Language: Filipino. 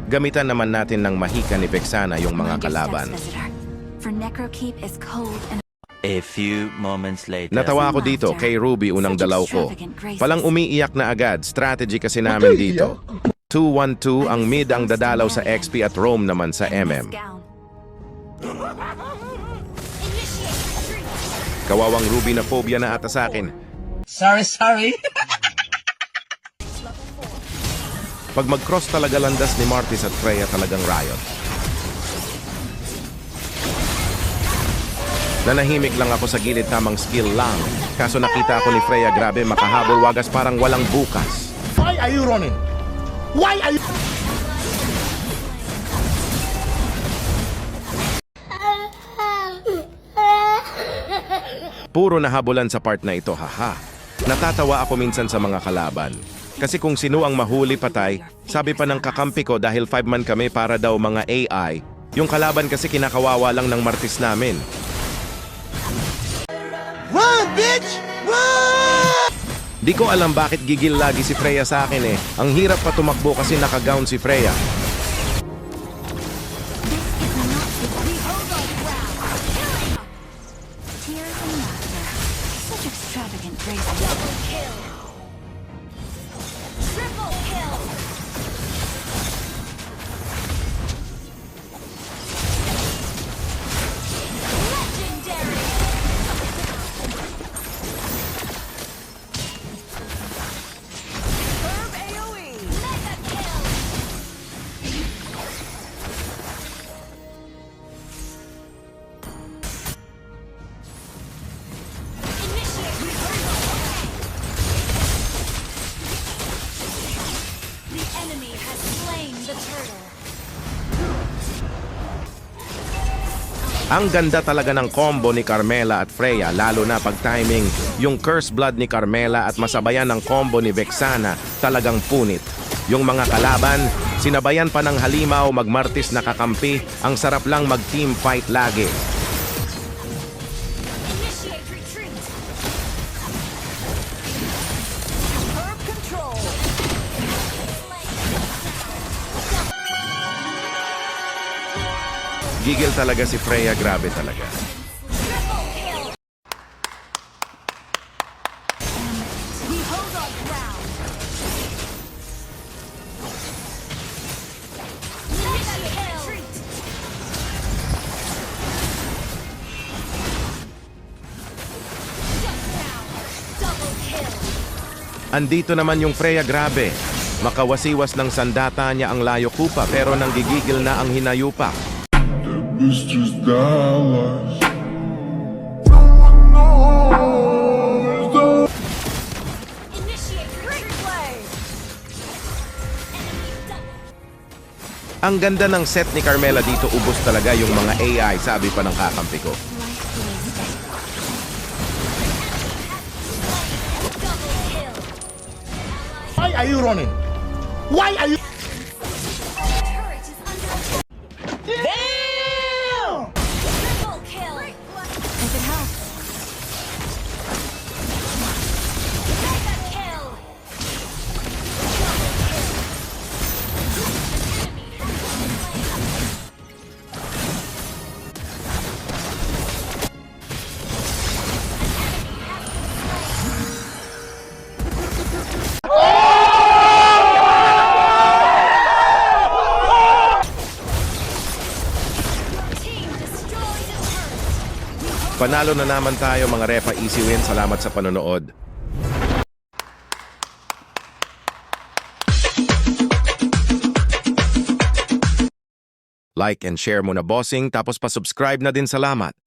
Gamitan naman natin ng mahika ni Vexana yung mga kalaban. A few moments later. Natawa ako dito kay Ruby unang dalaw ko. Palang umiiyak na agad, strategy kasi namin dito. 2-1-2 ang mid ang dadalaw sa XP at Rome naman sa MM. Kawawang Ruby na phobia na ata sa akin. Sorry. Pag mag-cross talaga landas ni Martis at Freya talagang riot. Nanahimik lang ako sa gilid, tamang skill lang. Kaso nakita ako ni Freya, grabe, makahabol wagas parang walang bukas. Why are you running? Why are you... Puro nahabulan sa part na ito, haha. Natatawa ako minsan sa mga kalaban. Kasi kung sino ang mahuli patay, sabi pa ng kakampi ko dahil 5-man kami para daw mga AI, yung kalaban kasi kinakawawa lang ng Martis namin. Run, bitch! Run! Di ko alam bakit gigil lagi si Freya sa akin eh. Ang hirap pa tumakbo kasi naka-gown si Freya. Ang ganda talaga ng combo ni Carmela at Freya, lalo na pag timing yung Curse Blood ni Carmela at masabayan ng combo ni Vexana, talagang punit. Yung mga kalaban, sinabayan pa ng halimaw, magmartis na kakampi, ang sarap lang mag-team fight lagi. Gigil talaga si Freya, grabe talaga. Andito naman yung Freya, grabe. Makawasiwas ng sandata niya ang layo kupa pero nanggigigil na ang hinayupak. Mr. Dallas. Ang ganda ng set ni Carmela dito, ubos talaga yung mga AI, sabi pa ng kakampi ko. Why are you running? Why are you... Panalo na naman tayo mga repa, easy win. Salamat sa panonood. Like and share mo na bossing, tapos pa-subscribe na din, salamat.